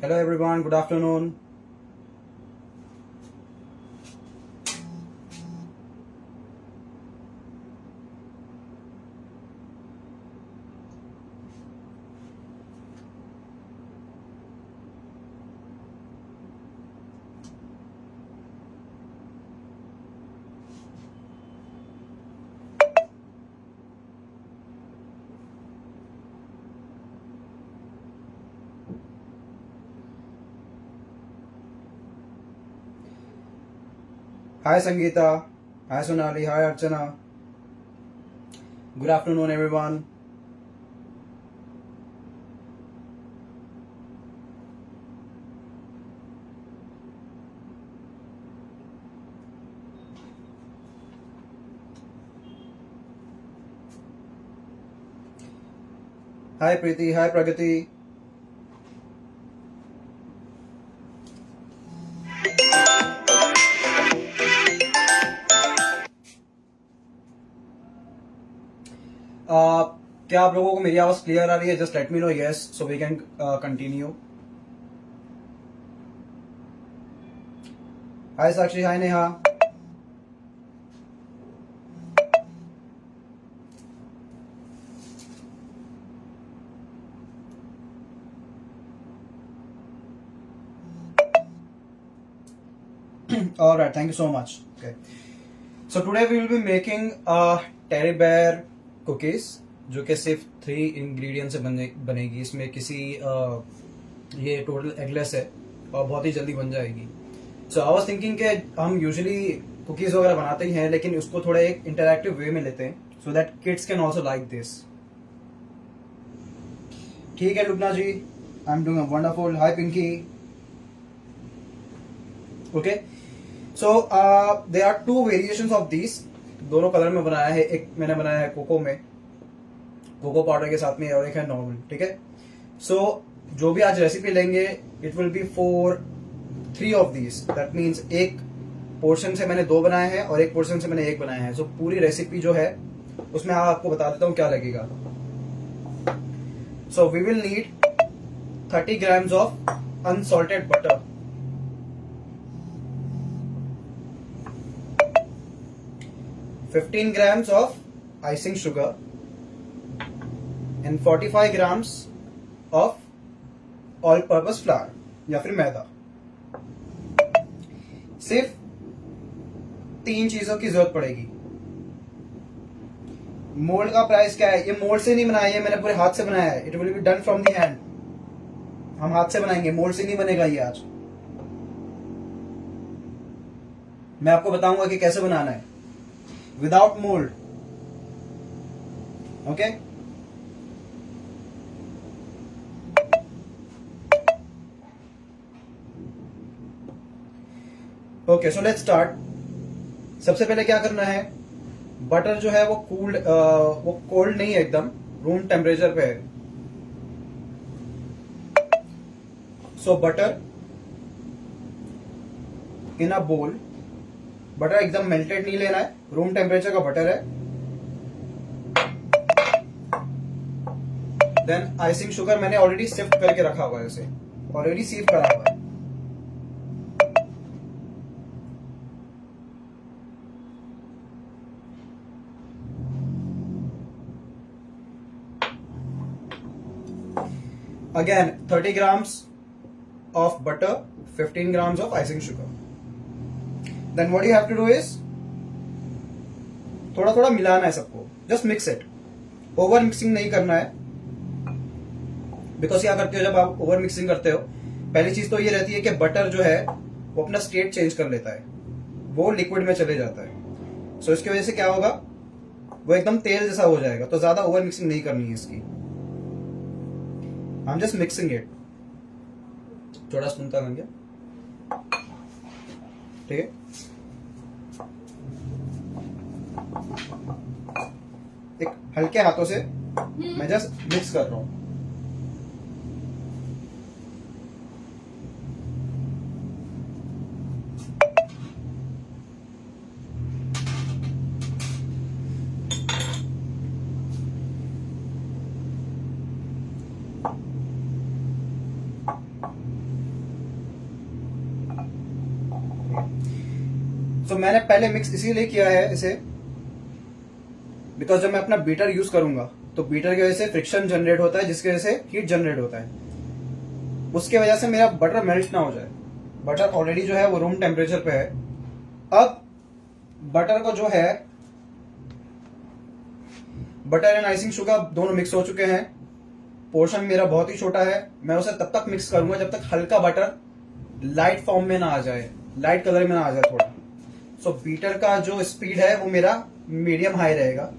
Hello everyone, good afternoon. Hi Sangeeta, hi Sonali, hi Archana. Good afternoon everyone. Hi Preeti, hi Pragati. क्या आप लोगों को मेरी आवाज क्लियर आ रही है? Just let me know yes so we can continue. Hi Sakshi, hi Neha. All right, thank you so much. Okay, so today we will be making teddy bear cookies जो कि सिर्फ 3 इंग्रेडिएंट से बनेगी. इसमें किसी ये टोटल एगलेस है और बहुत ही जल्दी बन जाएगी. सो आई वाज थिंकिंग कि हम यूजुअली कुकीज वगैरह बनाते ही हैं लेकिन उसको थोड़ा एक इंटरैक्टिव वे में लेते हैं so that kids can also like this. ठीक है Lubna ji, I am doing wonderful. Hi Pinky. Okay, so there are 2 variations of this. दोनों कलर में बनाया है. एक मैंने बनाया है कोको में, कोको पाउडर के साथ में, और एक है नॉर्मल. ठीक है, सो जो भी आज रेसिपी लेंगे it will be for 3 of these. That means एक पोर्शन से मैंने 2 बनाए हैं और एक पोर्शन से मैंने 1 बनाया है. सो पूरी रेसिपी जो है उसमें आपको बता देता हूं क्या लगेगा. So we will need 30 grams of unsalted butter, 15 grams of icing sugar and 45 grams of all purpose flour या फिर मैदा. सिर्फ 3 चीजों की जरूरत पड़ेगी. मोल्ड का प्राइस क्या है? ये मोल्ड से नहीं बनाया है, मैंने पूरे हाथ से बनाया है. It will be done from the hand. हम हाथ से बनाएंगे, मोल्ड से नहीं बनेगा ये आज. मैं आपको बताऊंगा कि कैसे बनाना है without mould. Okay, okay, so let's start. सबसे पहले क्या करना है, बटर जो है वो कोल्ड नहीं है, एकदम रूम टेम्परेचर पे है. सो बटर इन अ बोल. बटर एकदम मेल्टेड नहीं लेना है, रूम टेम्परेचर का बटर है. देन आइसिंग शुगर मैंने ऑलरेडी सिफ्ट करके रखा हुआ है, इसे ऑलरेडी सीव करा हुआ है. Again 30 grams of butter, 15 grams of icing sugar. Then what you have to do is थोड़ा थोड़ा मिलाना है सबको. Just mix it. Over mixing नहीं करना है. बिकॉज क्या करते हो जब आप ओवर मिक्सिंग करते हो, पहली चीज तो ये रहती है कि बटर जो है वो अपना स्टेट चेंज कर लेता है, वो लिक्विड में चले जाता है. सो इसकी वजह से क्या होगा, वो एकदम तेल जैसा हो जाएगा. तो ज्यादा ओवर मिक्सिंग नहीं करनी है इसकी. I'm just mixing it. थोड़ा सुनता बन गया. ठीक है, एक हल्के हाथों से मैं जस्ट मिक्स कर रहा हूं. मैंने पहले मिक्स इसीलिए किया है इसे, बिकॉज जब मैं अपना बीटर यूज करूंगा तो बीटर की वजह से फ्रिक्शन जनरेट होता है, जिसकी वजह से हीट जनरेट होता है, उसके वजह से मेरा बटर मेल्ट ना हो जाए। बटर ऑलरेडी जो है वो रूम टेम्परेचर पे है। अब बटर को जो है, बटर एंड आइसिंग शुगर दोनों मिक्स हो चुके हैं। पोर्शन मेरा बहुत ही छोटा है, मैं उसे तब तक मिक्स करूंगा जब तक हल्का बटर लाइट फॉर्म में ना आ जाए, लाइट कलर में ना आ जाए थोड़ा। सो बीटर का जो स्पीड है वो मेरा मीडियम हाई रहेगा।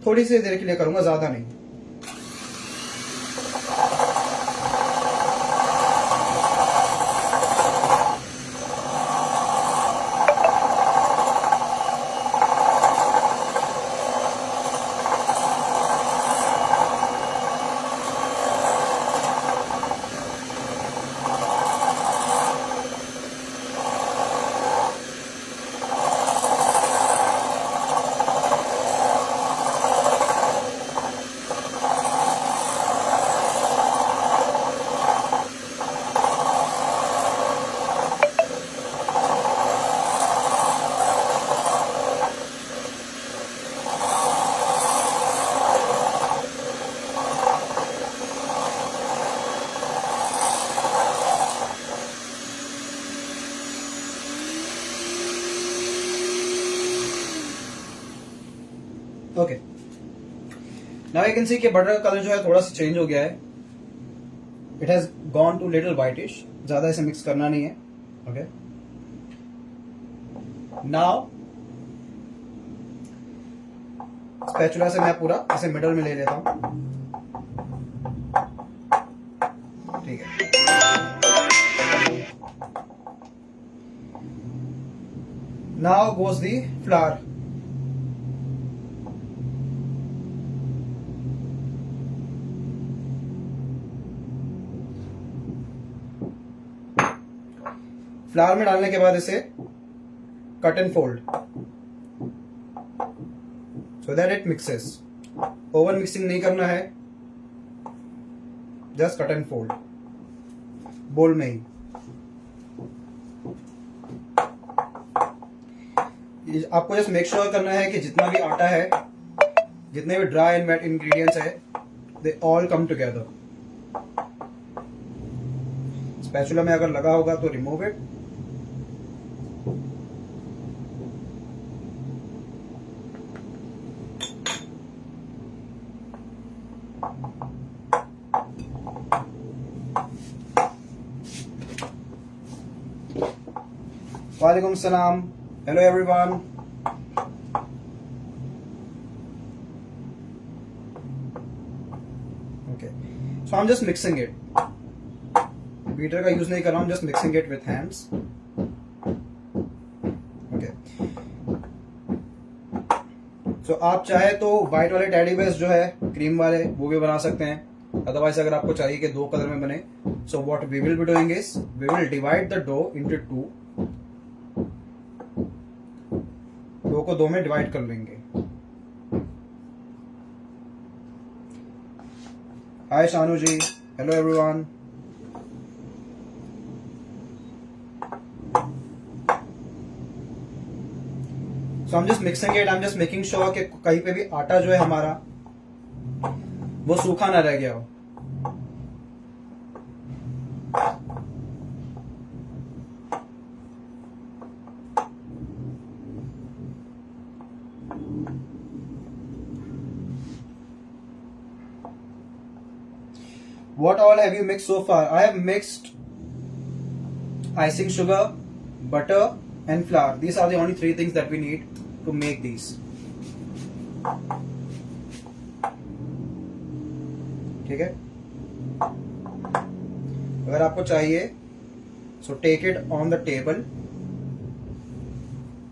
थोड़ी सी देर के लिए करूंगा, ज्यादा नहीं। Okay, now you can see कि बटर का कलर जो है थोड़ा सा चेंज हो गया है। It has gone too little whitish. ज्यादा इसे मिक्स करना नहीं है। ओके, नाउ स्पैचुला से मैं पूरा इसे मिडल में ले लेता हूं। ठीक है, नाउ गोज दी फ्लावर। फ्लावर में डालने के बाद इसे cut and fold so that it mixes. Over mixing नहीं करना है, जस्ट कट एंड फोल्ड बोल में ही। आपको जस्ट मेक श्योर करना है कि जितना भी आटा है, जितने भी ड्राई एंड वेट इंग्रेडिएंट्स है, they all come together. Spatula में अगर लगा होगा तो रिमूव इट। वालेकुम सलाम, hello everyone. Okay, so I am just mixing it. Beater का यूज नहीं कर रहा हूं, just mixing it with hands. Okay, so आप चाहे तो व्हाइट वाले टेडी बेयर्स जो है क्रीम वाले, वो भी बना सकते हैं। अदरवाइज अगर आपको चाहिए कि दो कलर में बने, so what we will be doing is we will divide the dough into two. दो को दो में डिवाइड कर लेंगे। Hi Shanu ji, hello everyone. So I'm just mixing it, I'm just making sure कि कहीं पे भी आटा जो है हमारा वो सूखा ना रह गया हो। What all have you mixed so far? I have mixed icing sugar, butter and flour. These are the only three things that we need to make these. ठीक है, अगर आपको चाहिए so take it on the table.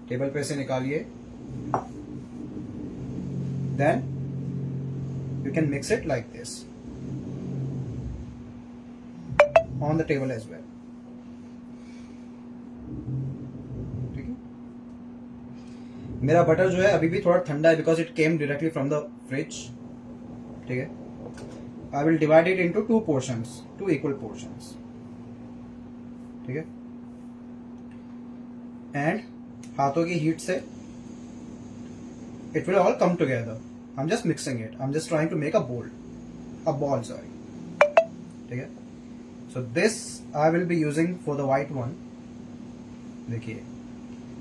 Table पे से निकालिए, then you can mix it like this on the table as well. ठीक है, मेरा बटर जो है अभी भी थोड़ा ठंडा है because it came directly from the fridge. ठीक है, I will divide it into two portions, two equal portions. ठीक है, एंड हाथों की हीट से it will all come together. I'm just mixing it. I'm just trying to make a ball, sorry. ठीक है? So this I will be using for the white one. देखिए,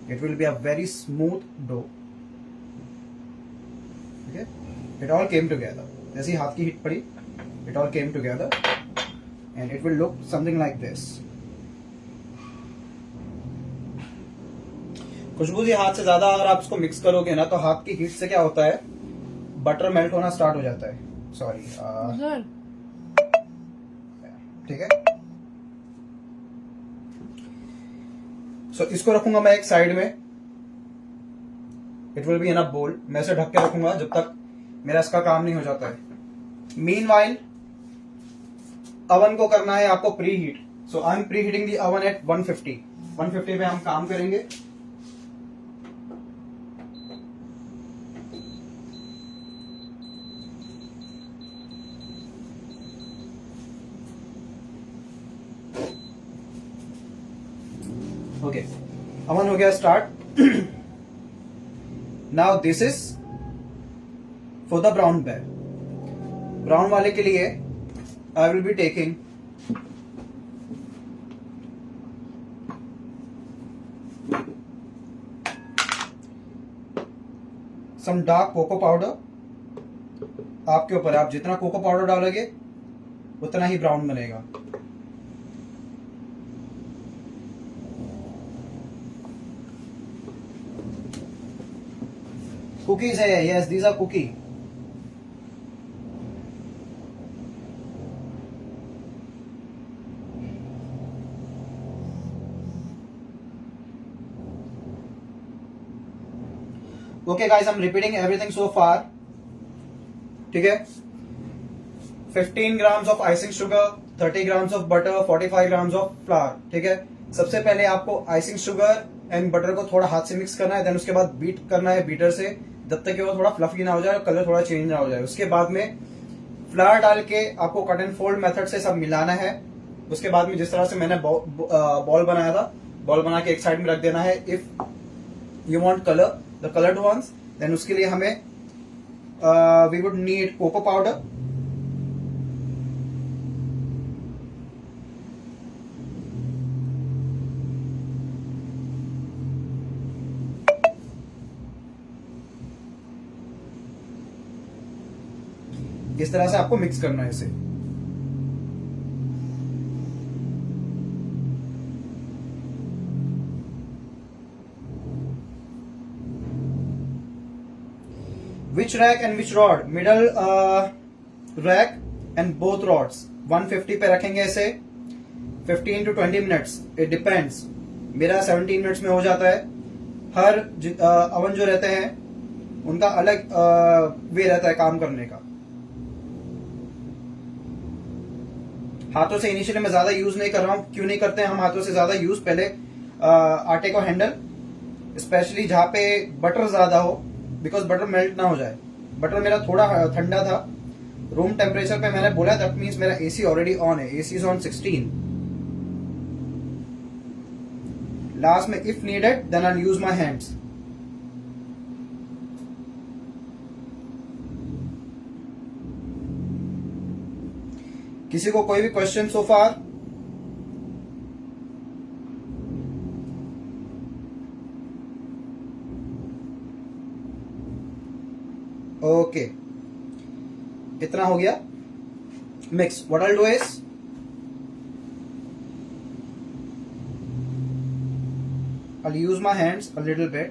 it will be a very smooth dough. ठीक है? It all came together. जैसे ही हाथ की heat पड़ी, it all came together, and it will look something like this. खुशबू जी, हाथ से ज्यादा अगर आप इसको मिक्स करोगे ना तो हाथ की हीट से क्या होता है, बटर मेल्ट होना स्टार्ट हो जाता है. सॉरी, ठीक है. सो इसको रखूंगा मैं एक साइड में. इट विल बी इन अ बोल. मैं इसे ढक के रखूंगा जब तक मेरा इसका काम नहीं हो जाता है. मीनवाइल अवन को करना है आपको preheat. So I am preheating the oven at 150. 150 पे हम काम करेंगे. ओके, अवन हो गया start. Now this is for the brown bag. Brown वाले के लिए I will be taking some dark cocoa powder. आपके ऊपर, आप जितना कोको पाउडर डालोगे उतना ही ब्राउन बनेगा. कुकीज है, yes these are cookie. Okay guys, I am repeating everything so far. ठीक है. 15 grams of icing sugar, 30 grams of butter, 45 grams of flour. ठीक है. सबसे पहले आपको आइसिंग शुगर एंड बटर को थोड़ा हाथ से मिक्स करना है. देन उसके बाद बीट करना है बीटर से, जब तक कि वो थोड़ा फ्लफी ना हो जाए और कलर थोड़ा चेंज ना हो जाए. उसके बाद में फ्लावर डाल के आपको कट एंड फोल्ड मेथड से सब मिलाना है. उसके बाद में जिस तरह से मैंने बॉल बनाया था, बॉल बना के एक साइड में रख देना है. If you want colour, the coloured ones, then उसके लिए हमें we would need cocoa powder. इस तरह से आपको मिक्स करना है इसे. Which rack and which rod? Middle rack and both rods 150 पे रखेंगे इसे. 15 to 20 minutes, it depends. मेरा 17 मिनट्स में हो जाता है. हर अवन जो रहते हैं उनका अलग वे रहता है काम करने का. हाथों से इनिशियली मैं ज्यादा यूज नहीं कर रहा हूं. क्यों नहीं करते हैं हम हाथों से ज्यादा यूज? पहले आटे को हैंडल, स्पेशली जहां पे बटर ज्यादा हो, बिकॉज बटर मेल्ट ना हो जाए. बटर मेरा थोड़ा ठंडा था, रूम टेम्परेचर पे मैंने बोला. दैट मीन्स मेरा एसी ऑलरेडी ऑन है. AC is on 16. लास्ट में if needed then I use my hands. किसी को कोई भी क्वेश्चन सो फार? ओके, इतना हो गया mix. What I do is I'll use my hands a little bit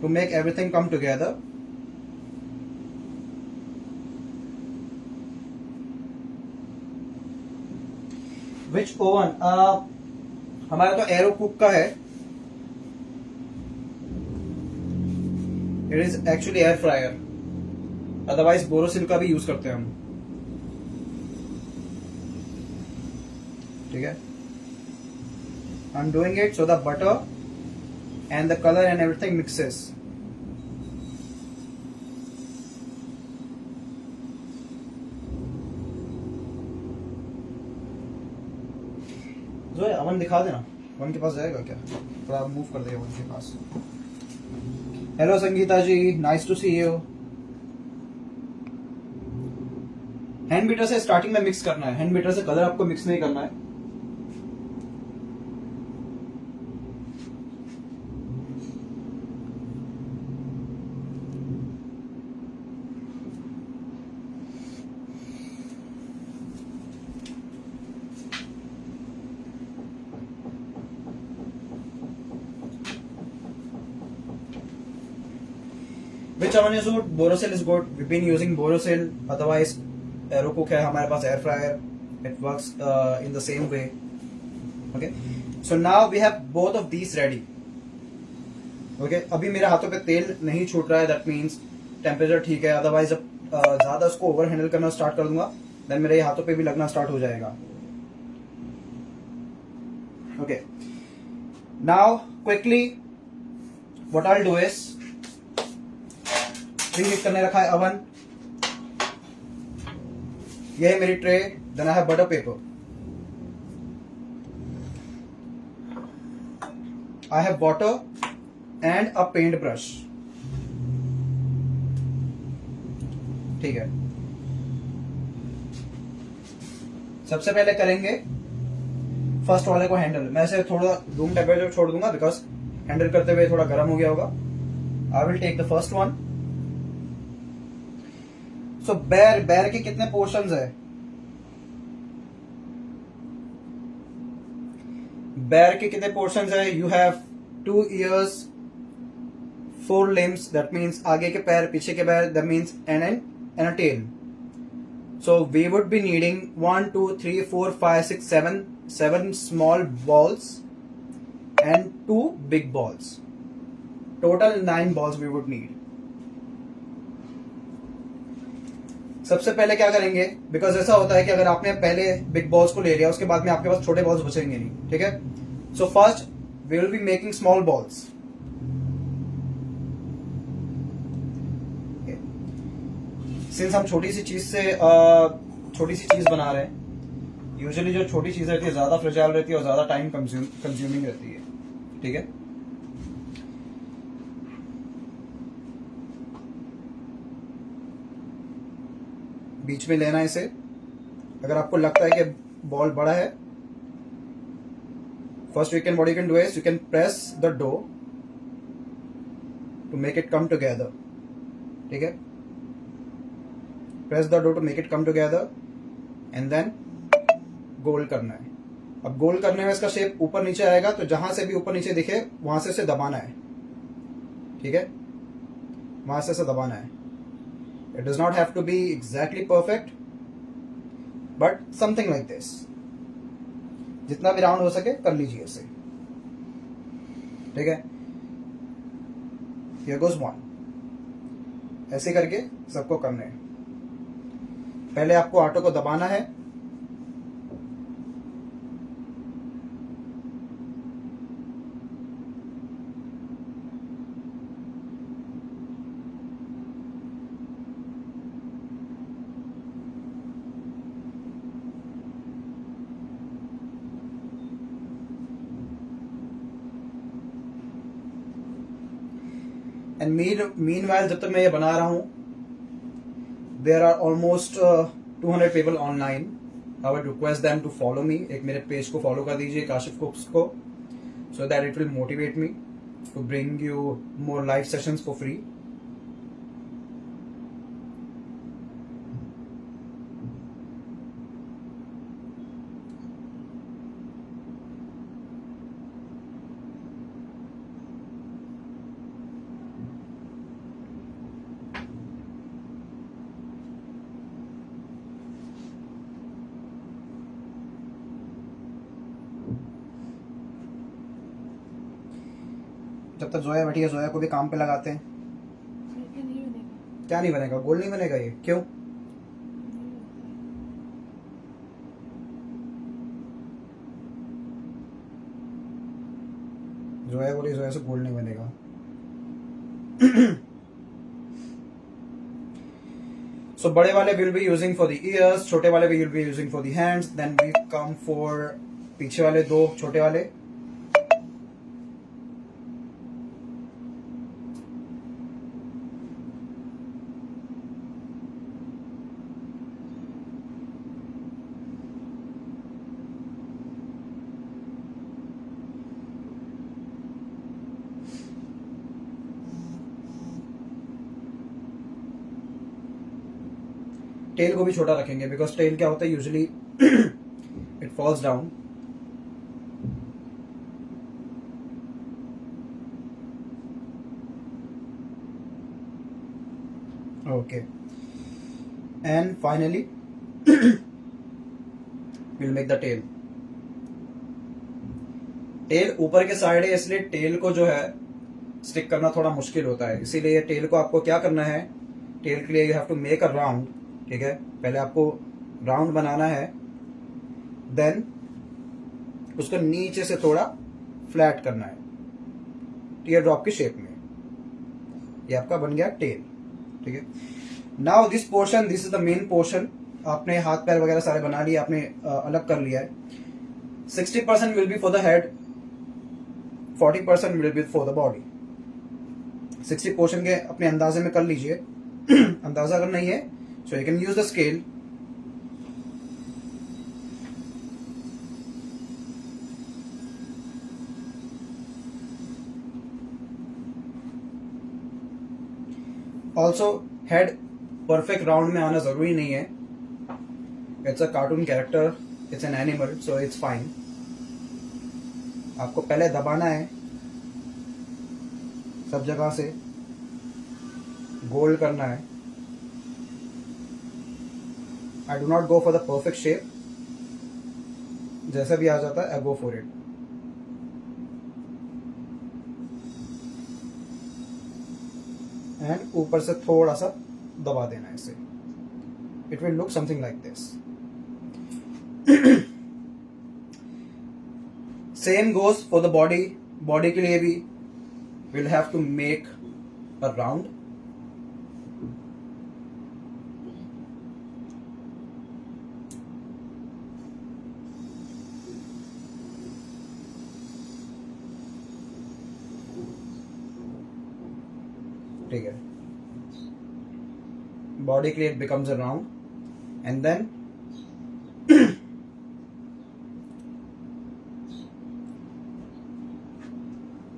to make everything come together. Which oven? हमारा तो एरो कुक का है. It is actually air fryer. Otherwise Borosil का भी यूज करते हैं हम. ठीक है. I'm doing it so the butter and the color and everything mixes. जो है अवन दिखा देना. वन के पास जाएगा क्या? थोड़ा मूव कर देगा वन के पास. Hello Sangeeta ji, nice to see you. Hand beater से स्टार्टिंग में मिक्स करना है. हैंड बीटर से कलर आपको मिक्स नहीं करना है. Which oven is good? Borosil is good. We've been using Borosil. Otherwise, AeroCook है हमारे पास, air fryer. It works in the same way. Okay. So now we have both of these ready. Okay. अभी मेरे हाथों पे तेल नहीं छूट रहा है. That means टेम्परेचर ठीक है. अदरवाइज जब ज्यादा उसको ओवर हैंडल करना स्टार्ट कर दूंगा, देन मेरे हाथों पे भी लगना स्टार्ट हो जाएगा. Okay. Now quickly, what I'll do is preheat करने रखा है अवन. यह है मेरी tray. Then I have butter paper. I have water and a paint brush. ठीक है. सबसे पहले करेंगे फर्स्ट वाले को हैंडल. मैं इसे थोड़ा रूम टेम्परेचर छोड़ दूंगा बिकॉज हैंडल करते हुए थोड़ा गर्म हो गया होगा. I will take the first one. So बेर के कितने पोर्शंस है? बेर के कितने पोर्शंस है? You have 2 ears, 4 limbs. That means आगे के पैर, पीछे के पैर. That means and a tail. So we would be needing 1 2 3 4 5 6 7 small balls and 2 big balls. Total 9 balls we would need. सबसे पहले क्या करेंगे, बिकॉज ऐसा होता है कि अगर आपने पहले बिग बॉल्स को ले लिया, उसके बाद में आपके पास छोटे बॉल्स बचेंगे नहीं. ठीक है. So first we will be making small balls. Since हम छोटी सी चीज बना रहे हैं, यूजुअली जो छोटी चीज रहती है ज्यादा फ्रेजाइल रहती है और ज्यादा टाइम कंज्यूमिंग रहती है. ठीक है. बीच में लेना है इसे. अगर आपको लगता है कि बॉल बड़ा है, first what you can do is you can press the dough to make it come together. ठीक है. Press the dough to make it come together and then गोल करना है. अब गोल करने में इसका शेप ऊपर नीचे आएगा, तो जहां से भी ऊपर नीचे दिखे वहां से इसे दबाना है. ठीक है. वहां से इसे दबाना है. It does not have to be exactly perfect, but something like this. जितना भी राउंड हो सके कर लीजिए इसे. ठीक है. Here goes one. ऐसे करके सबको करने हैं. पहले आपको आटे को दबाना है. एंड मीनवाइल जब तक मैं ये बना रहा हूं, there are almost 200 people online. I would request them to follow me. एक मेरे पेज को फॉलो कर दीजिए, काशिफ कुक्स को, so that it will motivate me to bring you more live sessions for free. जब तक जोया बैठी है, जोया को भी काम पे लगाते हैं. क्या नहीं बनेगा? गोल नहीं बनेगा ये? क्यों? जोया बोली जोया से गोल नहीं बनेगा. सो बड़े वाले will be using for the ears, छोटे वाले will be using for the hands. Then we come for पीछे वाले 2 छोटे वाले. टेल को भी छोटा रखेंगे, बिकॉज टेल क्या होता है usually it falls down. Okay, and finally will make the tail. Tail ऊपर के साइड है, इसलिए टेल को जो है स्टिक करना थोड़ा मुश्किल होता है. इसीलिए टेल को आपको क्या करना है, टेल के लिए you have to make a round. ठीक है, पहले आपको राउंड बनाना है, देन उसको नीचे से थोड़ा फ्लैट करना है टीयर ड्रॉप की शेप में. ये आपका बन गया टेल. ठीक है, now this portion, this is the main portion. आपने हाथ पैर वगैरह सारे बना लिए, आपने अलग कर लिया है. 60% will be for the head, 40% will be for the body. 60 portion के अपने अंदाजे में कर लीजिए. अंदाजा अगर नहीं है so you can use the scale. Also head perfect round में आना जरूरी नहीं है. It's a cartoon character, it's an animal, so it's fine. आपको पहले दबाना है सब जगह से, गोल करना है. I do not go for the perfect shape. जैसा भी आ जाता है I go for it. And ऊपर से थोड़ा सा दबा देना है इसे. It will look something like this. Same goes for the body. Body के लिए भी will have to make a round. ठीक है, बॉडी के लिए it becomes a round. And then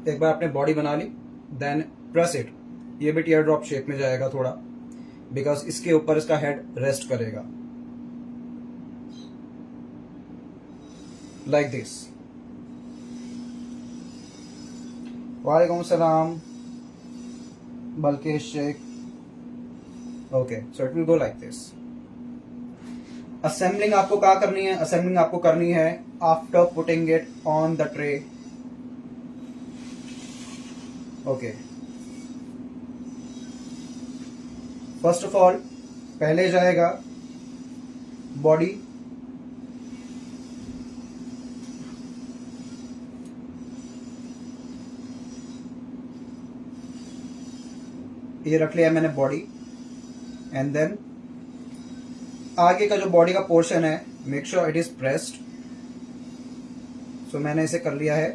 एक बार आपने बॉडी बना ली, देन प्रेस इट. ये भी टीयर ड्रॉप शेप में जाएगा थोड़ा, बिकॉज इसके ऊपर इसका हेड रेस्ट करेगा लाइक दिस. वालेकुम सलाम बल्कि Sheikh. Okay, so it will go like this. Assembling आपको क्या करनी है, असेंबलिंग आपको करनी है after putting it on the tray. Okay, first of all पहले जाएगा बॉडी. ये रख लिया मैंने बॉडी. एंड देन आगे का जो बॉडी का पोर्शन है, make sure it is pressed. So मैंने इसे कर लिया है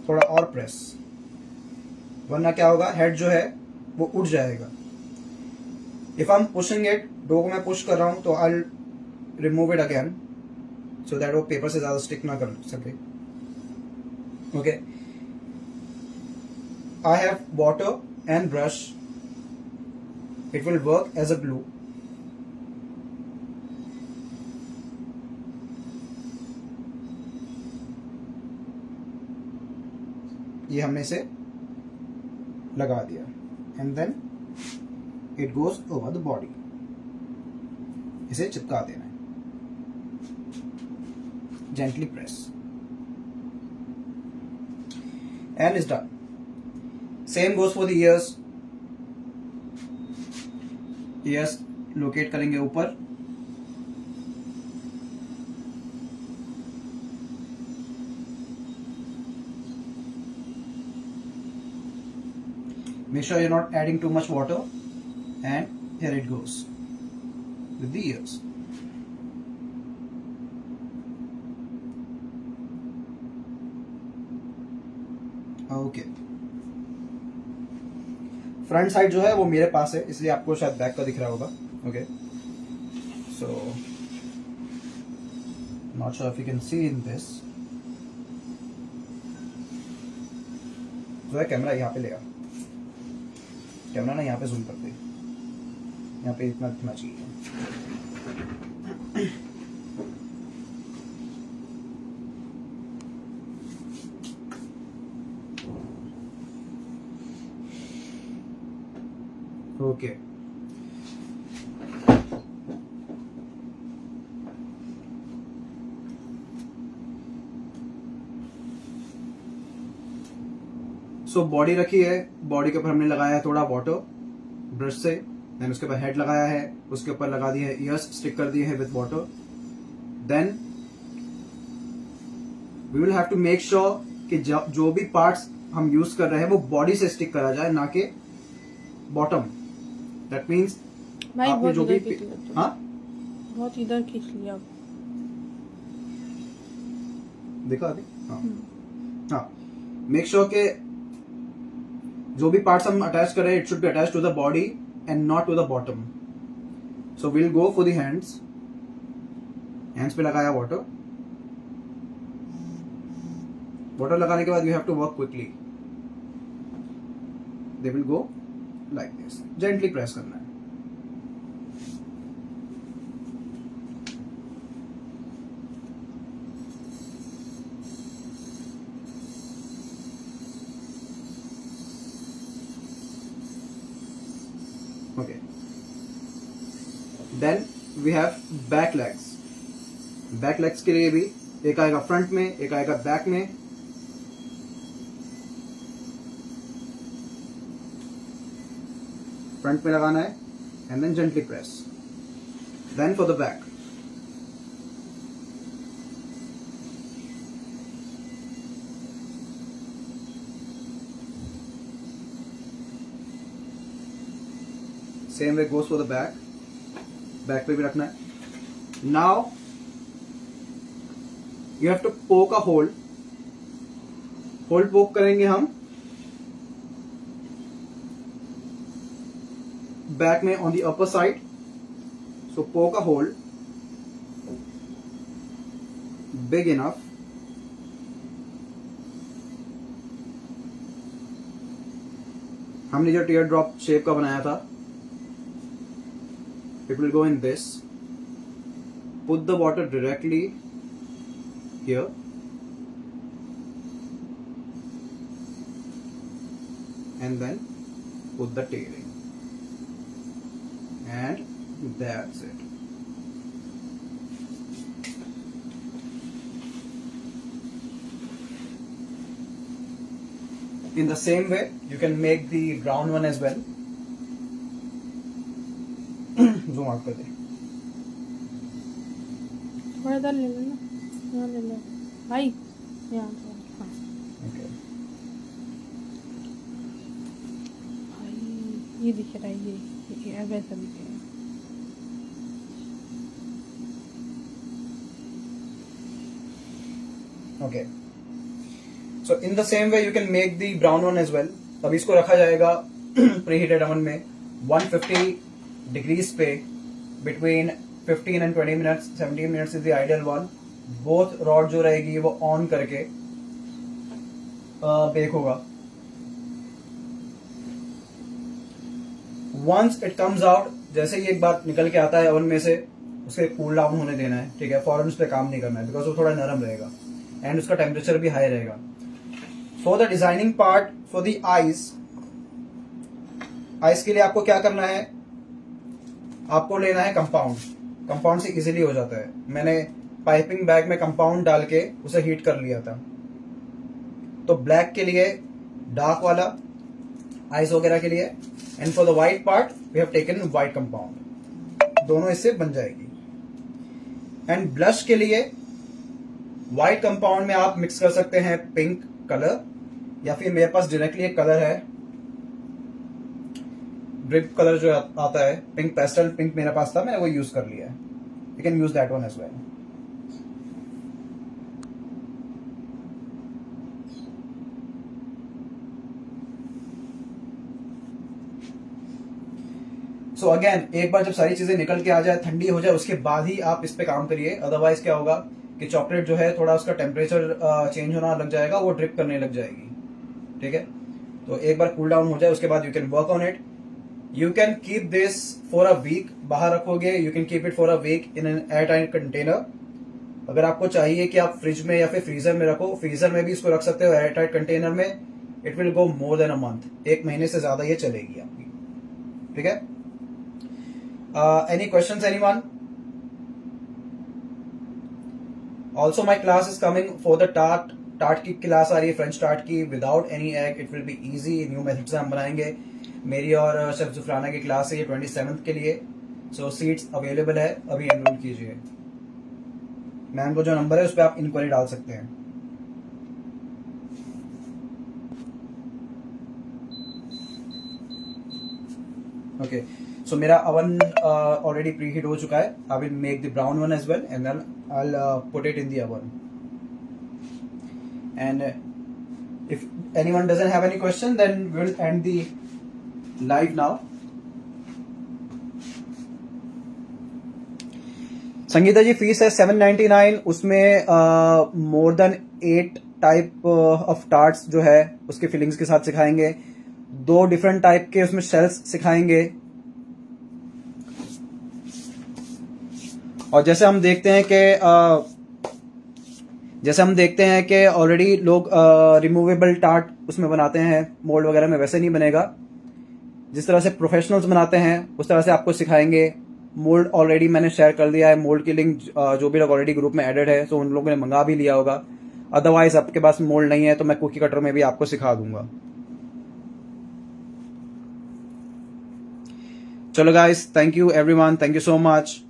थोड़ा और प्रेस, वरना क्या होगा, हेड जो है वो उठ जाएगा. If I am pushing it, dough को मैं पुश कर रहा हूं तो I remove it again so that वो पेपर से ज्यादा स्टिक ना कर सके. Okay, I have water and brush. It will work as a glue. ये हमने इसे लगा दिया. And then it goes over the body. इसे चिपका देना है. Gently press and is done. Same goes for the ears. Ears locate करेंगे ऊपर. Make sure you're not adding too much water, and here it goes with the ears. Okay. Front side जो है वो मेरे पास है, इसलिए आपको शायद बैक का दिख रहा होगा. Okay, so not sure if you can see in this. जो है कैमरा यहाँ पे लेगा, कैमरा ना यहाँ पे जूम करते. यहाँ पे इतना दिखना चाहिए। ओके सो बॉडी रखी है, बॉडी के ऊपर हमने लगाया है थोड़ा वाटर ब्रश से, देन उसके ऊपर हेड लगाया है, उसके ऊपर लगा दिए है ईयर्स, स्टिक कर दिए हैं with water. Then we will have to make sure कि जो भी पार्ट्स हम यूज कर रहे हैं वो बॉडी से स्टिक करा जाए, ना कि बॉटम। दैट मीन्स आपने जो भी हाँ बहुत इधर खींच लिया देखा अभी हाँ मेक श्योर के जो भी पार्ट्स हम अटैच कर रहे हैं it should be attach to the body and not to the bottom. So will go for the hands. Hands पे लगाया वाटर। वाटर लगाने के बाद you have to work quickly. They will go like this. Gently press करना है। Okay. Then we have back legs. Back legs के लिए भी एक आएगा फ्रंट में, एक आएगा बैक में। फ्रंट में लगाना है and then gently press. Then for the back same way goes for the back. Back पे भी रखना है। Now you have to poke a whole. Whole पोक करेंगे हम बैक में ऑन द अपर साइड। सो पोक अ होल बिग इनफ। हमने जो टीयर ड्रॉप शेप का बनाया था, it will go in this. Put the water directly here and then put the tailing, and that's it. In the same way you can make the brown one as well. Zoom out कर दे। थोड़ा इधर ले लेना, यहाँ ले लो भाई, यहाँ हाँ ओके भाई ये दिख रहा है, ये वैसा दिख रहा है। Okay so in the same way you can make the brown one as well. अब इसको रखा जाएगा प्रीहीटेड ओवन में 150 डिग्रीज पे between 15 and 20 minutes। 17 minutes is the ideal one. Both rod जो रहेगी वो ऑन करके बेक होगा। वंस इट कम्स आउट, जैसे ही एक बार निकल के आता है ओवन में से, उसे कूल डाउन होने देना है। ठीक है, फौरन उस पर काम नहीं करना है बिकॉज वो थोड़ा नरम रहेगा एंड उसका टेम्परेचर भी हाई रहेगा। For the designing part, for the eyes, eyes के लिए आपको क्या करना है, आपको लेना है कंपाउंड। कंपाउंड से इजीली हो जाता है। मैंने पाइपिंग बैग में कंपाउंड डाल के उसे हीट कर लिया था। तो ब्लैक के लिए डार्क वाला आइस वगैरह के लिए, and for the white part we have taken white compound. दोनों इससे बन जाएगी। एंड ब्लश के लिए व्हाइट कंपाउंड में आप मिक्स कर सकते हैं पिंक कलर, या फिर मेरे पास डायरेक्टली एक कलर है ड्रिप कलर जो आता है, पिंक पेस्टल पिंक मेरे पास था, मैंने वो यूज कर लिया है। You can use that one as well. So again एक बार जब सारी चीजें निकल के आ जाए, ठंडी हो जाए, उसके बाद ही आप इस पे काम करिए। अदरवाइज क्या होगा कि चॉकलेट जो है थोड़ा उसका टेम्परेचर चेंज होना लग जाएगा, वो ड्रिप करने लग जाएगी। ठीक है, तो एक बार कूल डाउन हो जाए उसके बाद you can work on it. You can keep this for a week, बाहर रखोगे, you can keep it for a week in an airtight container. अगर आपको चाहिए कि आप फ्रिज में या फिर फ्रीजर में रखो, फ्रीजर में भी इसको रख सकते हो एयर टाइट कंटेनर में। It will go more than a month, 1 महीने से ज्यादा ये चलेगी आपकी, ठीक है। Any questions anyone? Also my class is coming for the tart की क्लास आ रही है, फ्रेंच टार्ट की without any egg. It will be easy, new method से हम बनाएंगे। मेरी और शेफ जुफराना की क्लास है ये 27th के लिए। सो सीट्स अवेलेबल है, अभी एनरोल कीजिए। मैम को जो नंबर है उस पर आप इंक्वायरी डाल सकते हैं। ओके, सो मेरा अवन ऑलरेडी प्री हीट हो चुका है। I will make the brown one as well and then I will put it in the oven. And if anyone doesn't have any question, then we will end the live now. Sangeeta ji fees है 799, उसमें more than 8 type of tarts जो है उसके fillings के साथ सिखाएंगे। 2 different type के उसमें शेल्स सिखाएंगे। और जैसे हम देखते हैं कि ऑलरेडी लोग रिमूवेबल टार्ट उसमें बनाते हैं, मोल्ड वगैरह में वैसे नहीं बनेगा। जिस तरह से प्रोफेशनल्स बनाते हैं उस तरह से आपको सिखाएंगे। मोल्ड ऑलरेडी मैंने शेयर कर दिया है, मोल्ड की लिंक जो भी लोग ऑलरेडी ग्रुप में एडेड है तो उन लोगों ने मंगा भी लिया होगा। अदरवाइज आपके पास मोल्ड नहीं है तो मैं कुकी कटर में भी आपको सिखा दूंगा। चलो guys, thank you everyone, thank you so much.